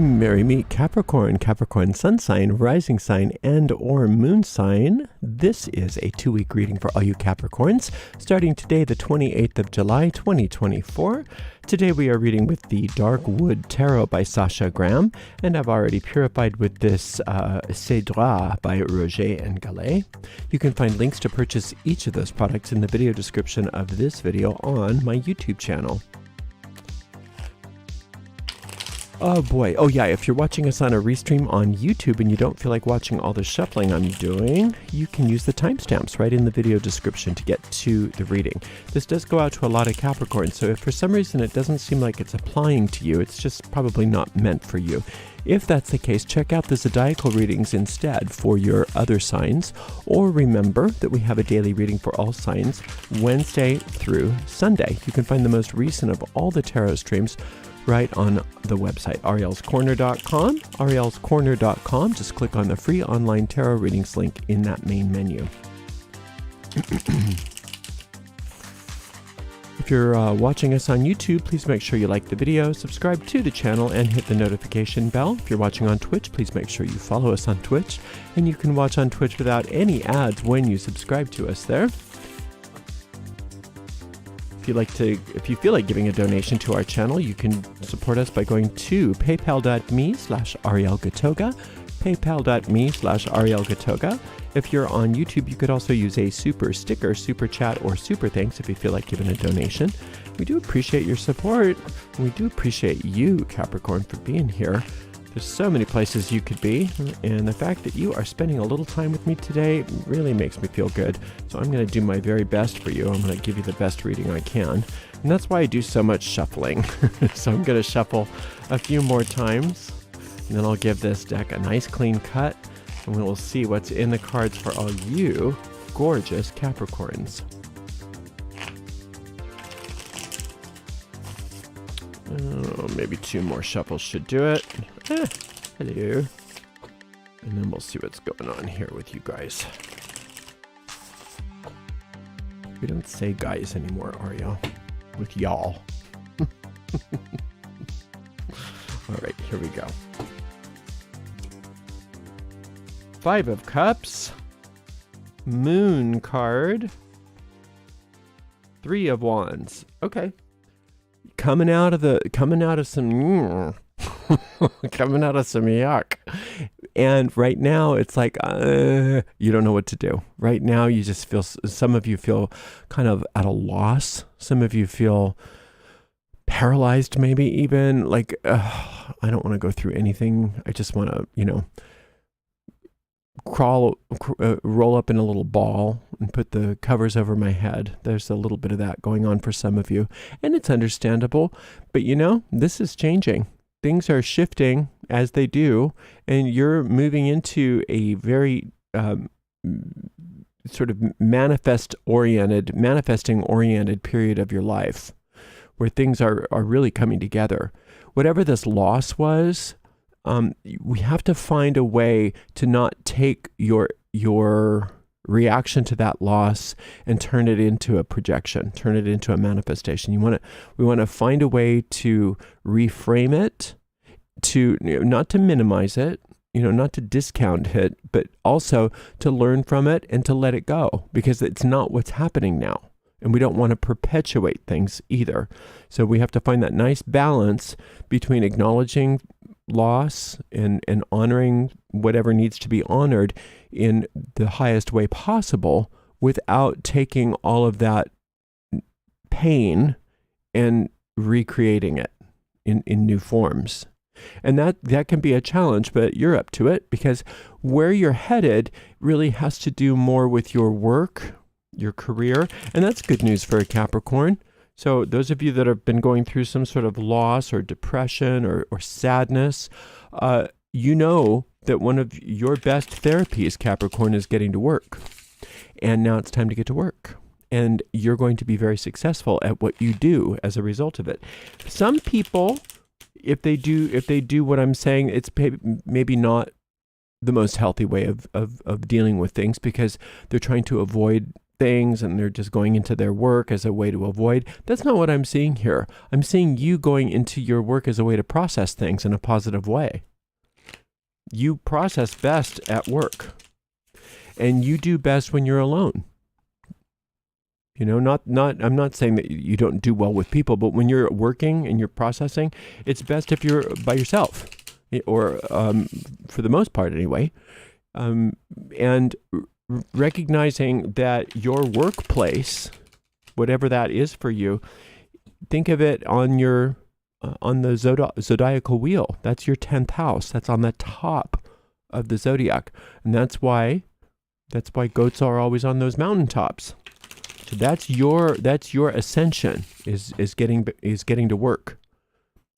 Merry meet Capricorn, Capricorn sun sign, rising sign, and or moon sign. This is a 2-week reading for all you Capricorns, starting today, the 28th of July, 2024. Today we are reading with the Dark Wood Tarot by Sasha Graham, and I've already purified with this Cédra by Roger and Gallet. You can find links to purchase each of those products in the video description of this video on my YouTube channel. Oh boy. Oh yeah, if you're watching us on a restream on YouTube and you don't feel like watching all the shuffling I'm doing, you can use the timestamps right in the video description to get to the reading. This does go out to a lot of Capricorns, so if for some reason it doesn't seem like it's applying to you, it's just probably not meant for you. If that's the case, check out the zodiacal readings instead for your other signs, or remember that we have a daily reading for all signs Wednesday through Sunday. You can find the most recent of all the tarot streams right on the website, arielscorner.com. arielscorner.com. Just click on the free online tarot readings link in that main menu. If you're watching us on YouTube, please make sure you like the video, subscribe to the channel, and hit the notification bell. If you're watching on Twitch, please make sure you follow us on Twitch, and you can watch on Twitch without any ads when you subscribe to us there. If you feel like giving a donation to our channel, you can support us by going to paypal.me/arielgatoga, paypal.me/arielgatoga. If you're on YouTube, you could also use a super sticker, super chat, or super thanks if you feel like giving a donation. We do appreciate your support. We do appreciate you, Capricorn, for being here. There's so many places you could be, and the fact that you are spending a little time with me today really makes me feel good. So I'm going to do my very best for you. I'm going to give you the best reading I can, and that's why I do so much shuffling. So I'm going to shuffle a few more times, and then I'll give this deck a nice clean cut, and we will see what's in the cards for all you gorgeous Capricorns. Oh, maybe 2 more shuffles should do it. Hello. And then we'll see what's going on here with you guys. We don't say guys anymore, Ariel. With y'all. Alright, here we go. 5 of Cups. Moon card. 3 of Wands. Okay. Coming out of some coming out of some yuck. And right now it's like you don't know what to do. Right now you just feel, some of you feel kind of at a loss. Some of you feel paralyzed, maybe even like I don't want to go through anything. I just want to, roll up in a little ball and put the covers over my head. There's a little bit of that going on for some of you, and it's understandable, but this is changing. Things are shifting as they do, and you're moving into a very sort of manifesting oriented period of your life where things are really coming together. Whatever this loss was, we have to find a way to not take your reaction to that loss and turn it into a projection, turn it into a manifestation. We want to find a way to reframe it, to not to minimize it, not to discount it, but also to learn from it and to let it go, because it's not what's happening now. And we don't want to perpetuate things either. So we have to find that nice balance between acknowledging loss and honoring whatever needs to be honored in the highest way possible without taking all of that pain and recreating it in new forms. And that can be a challenge, but you're up to it, because where you're headed really has to do more with your work, your career, and that's good news for a Capricorn. So those of you that have been going through some sort of loss or depression or sadness, you know that one of your best therapies, Capricorn, is getting to work. And now it's time to get to work. And you're going to be very successful at what you do as a result of it. Some people, if they do what I'm saying, it's maybe not the most healthy way of dealing with things, because they're trying to avoid things and they're just going into their work as a way to avoid. That's not what I'm seeing here. I'm seeing you going into your work as a way to process things in a positive way. You process best at work, and you do best when you're alone. You know, I'm not saying that you don't do well with people, but when you're working and you're processing, it's best if you're by yourself, or for the most part anyway. And recognizing that your workplace, whatever that is for you, think of it on your on the zodiacal wheel. That's your 10th house. That's on the top of the zodiac, and that's why goats are always on those mountaintops. So that's your ascension is getting to work.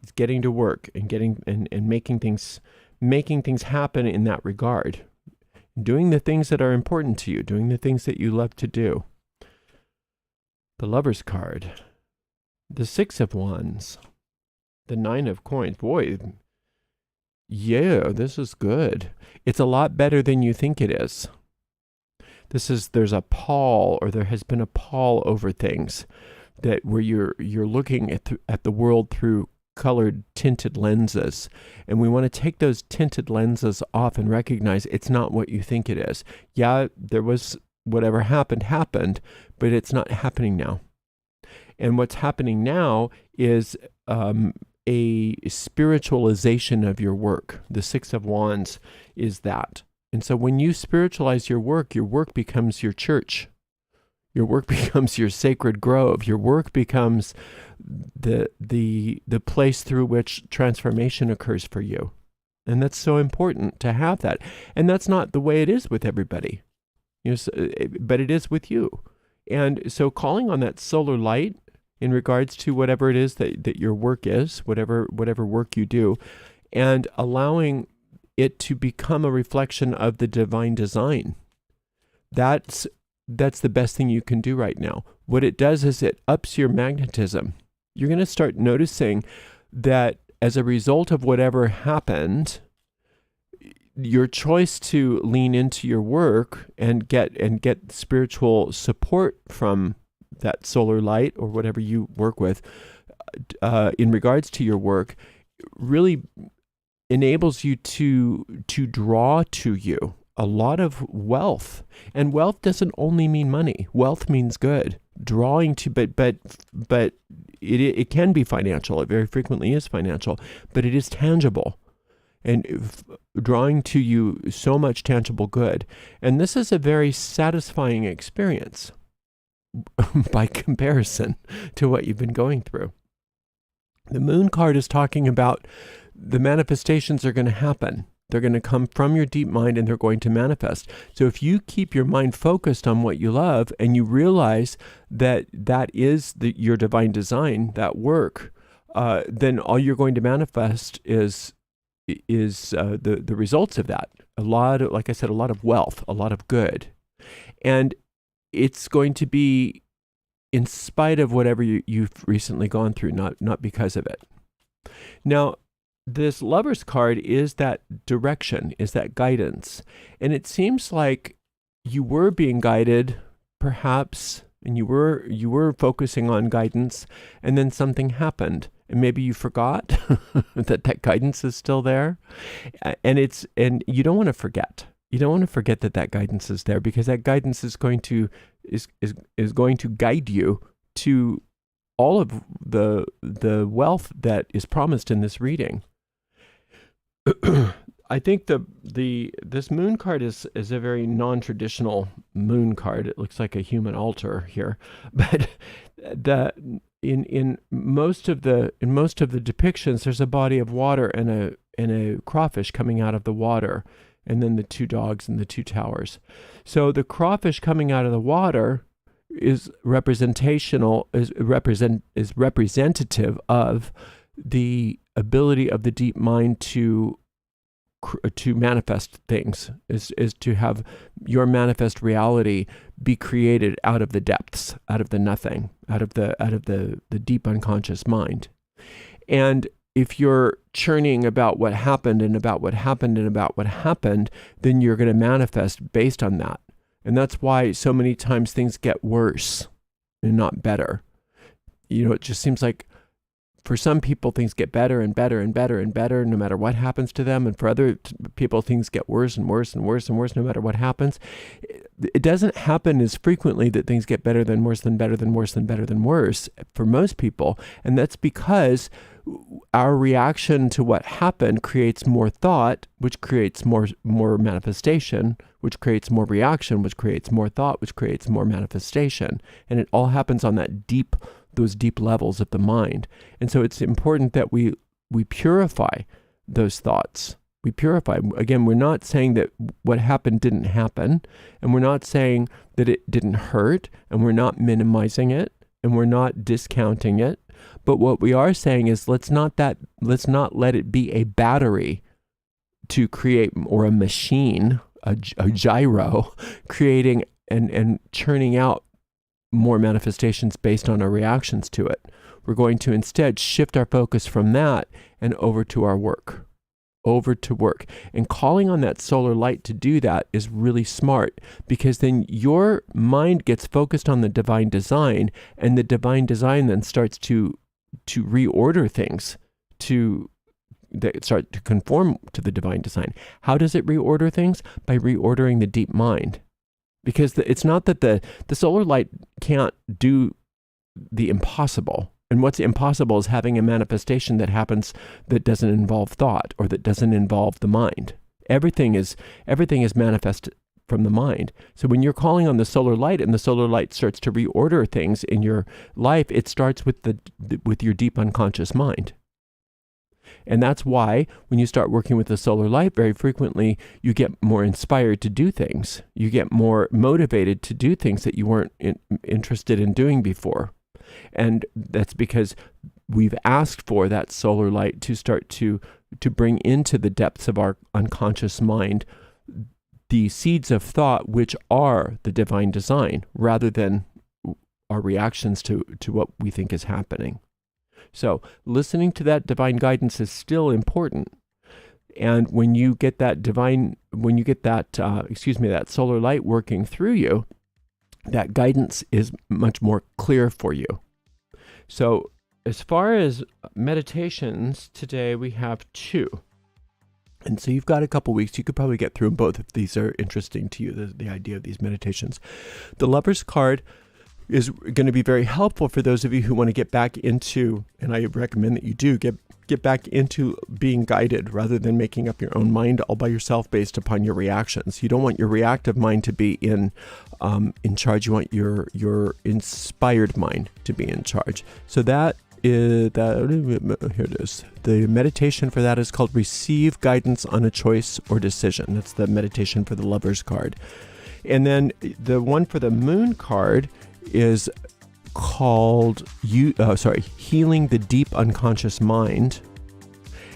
It's getting to work and making things happen in that regard. Doing the things that are important to you, doing the things that you love to do. The Lover's card, the Six of Wands, the Nine of Coins. Boy, yeah, this is good. It's a lot better than you think it is. There's a pall, or there has been a pall over things, that where you're looking at the world through colored tinted lenses, and we want to take those tinted lenses off and recognize it's not what you think it is. Yeah, there was whatever happened, but it's not happening now. And what's happening now is a spiritualization of your work. The Six of Wands is that. And so when you spiritualize your work becomes your church. Your work becomes your sacred grove. Your work becomes the place through which transformation occurs for you. And that's so important to have that. And that's not the way it is with everybody. But it is with you. And so calling on that solar light in regards to whatever it is that your work is, whatever work you do, and allowing it to become a reflection of the divine design. That's the best thing you can do right now. What it does is it ups your magnetism. You're going to start noticing that as a result of whatever happened, your choice to lean into your work and get spiritual support from that solar light or whatever you work with in regards to your work really enables you to draw to you a lot of wealth. And wealth doesn't only mean money. Wealth means good. Drawing to, but it can be financial. It very frequently is financial, but it is tangible. And drawing to you so much tangible good. And this is a very satisfying experience by comparison to what you've been going through. The Moon card is talking about the manifestations are going to happen. They're going to come from your deep mind and they're going to manifest. So if you keep your mind focused on what you love and you realize that is your divine design, that work, then all you're going to manifest is the results of that. Like I said, a lot of wealth, a lot of good. And it's going to be in spite of whatever you've recently gone through, not because of it. Now, this Lover's card is that direction, is that guidance. And it seems like you were being guided, perhaps, and you were focusing on guidance, and then something happened. And maybe you forgot that guidance is still there. And you don't want to forget. You don't want to forget that guidance is there, because that guidance is going to guide you to all of the wealth that is promised in this reading. I think this moon card is a very non-traditional moon card. It looks like a human altar here, but in most of the depictions, there's a body of water and a crawfish coming out of the water, and then the two dogs and the two towers. So the crawfish coming out of the water is representative of the ability of the deep mind to manifest things, is to have your manifest reality be created out of the depths, out of the nothing, out of the deep unconscious mind. And if you're churning about what happened and about what happened and about what happened, then you're going to manifest based on that. And that's why so many times things get worse and not better. It just seems like for some people, things get better and better and better and better no matter what happens to them. And for other people, things get worse and worse and worse and worse no matter what happens. It doesn't happen as frequently that things get better than worse than better than worse than better than worse for most people. And that's because our reaction to what happened creates more thought, which creates more manifestation, which creates more reaction, which creates more thought, which creates more manifestation. And it all happens on those deep levels of the mind. And so it's important that we purify those thoughts. We purify. Again, we're not saying that what happened didn't happen, and we're not saying that it didn't hurt, and we're not minimizing it, and we're not discounting it. But what we are saying is let's not let it be a battery to create, or a machine, a gyro, creating and churning out more manifestations based on our reactions to it. We're going to instead shift our focus from that and over to our work. Over to work. And calling on that solar light to do that is really smart, because then your mind gets focused on the divine design, and the divine design then starts to reorder things that start to conform to the divine design. How does it reorder things? By reordering the deep mind. Because it's not that the solar light can't do the impossible. And what's impossible is having a manifestation that happens that doesn't involve thought, or that doesn't involve the mind. Everything is manifest from the mind. So when you're calling on the solar light, and the solar light starts to reorder things in your life, it starts with your deep unconscious mind. And that's why when you start working with the solar light, very frequently you get more inspired to do things. You get more motivated to do things that you weren't interested in doing before. And that's because we've asked for that solar light to start to bring into the depths of our unconscious mind the seeds of thought, which are the divine design, rather than our reactions to what we think is happening. So listening to that divine guidance is still important. And when you get that that solar light working through you, that guidance is much more clear for you. So as far as meditations, today we have 2. And so you've got a couple weeks. You could probably get through them both if these are interesting to you, the idea of these meditations. The Lover's card is going to be very helpful for those of you who want to get back into, and I recommend that you do, get back into being guided rather than making up your own mind all by yourself based upon your reactions. You don't want your reactive mind to be in charge. You want your inspired mind to be in charge. So that is here it is. The meditation for that is called Receive Guidance on a Choice or Decision. That's the meditation for the Lover's card. And then the one for the Moon card is called Healing the Deep Unconscious Mind.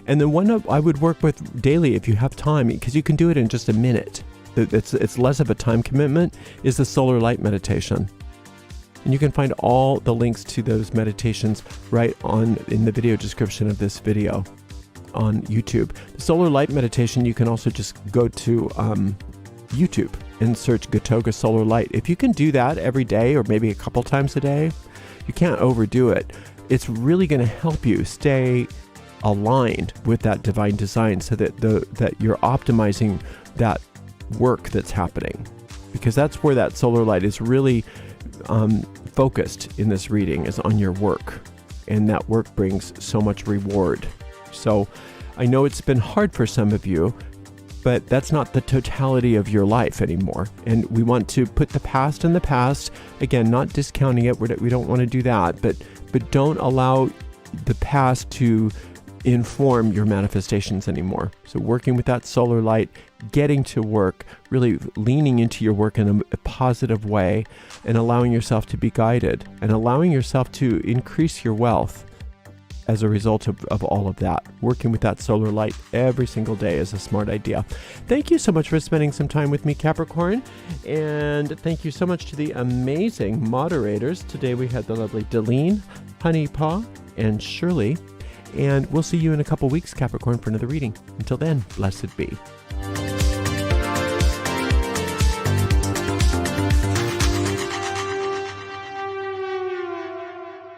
And the one I would work with daily if you have time, because you can do it in just a minute. It's less of a time commitment, is the Solar Light meditation. And you can find all the links to those meditations right in the video description of this video on YouTube. The Solar Light meditation, you can also just go to YouTube and search Gatoga Solar Light. If you can do that every day, or maybe a couple times a day, you can't overdo it. It's really going to help you stay aligned with that divine design, so that you're optimizing that work that's happening, because that's where that solar light is really focused in this reading, is on your work, and that work brings so much reward. So I know it's been hard for some of you, but that's not the totality of your life anymore. And we want to put the past in the past. Again, not discounting it. We don't want to do that, but don't allow the past to inform your manifestations anymore. So working with that solar light, getting to work, really leaning into your work in a positive way, and allowing yourself to be guided, and allowing yourself to increase your wealth as a result of all of that. Working with that solar light every single day is a smart idea. Thank you so much for spending some time with me, Capricorn. And thank you so much to the amazing moderators. Today we had the lovely Delene, Honeypaw, and Shirley. And we'll see you in a couple weeks, Capricorn, for another reading. Until then, blessed be.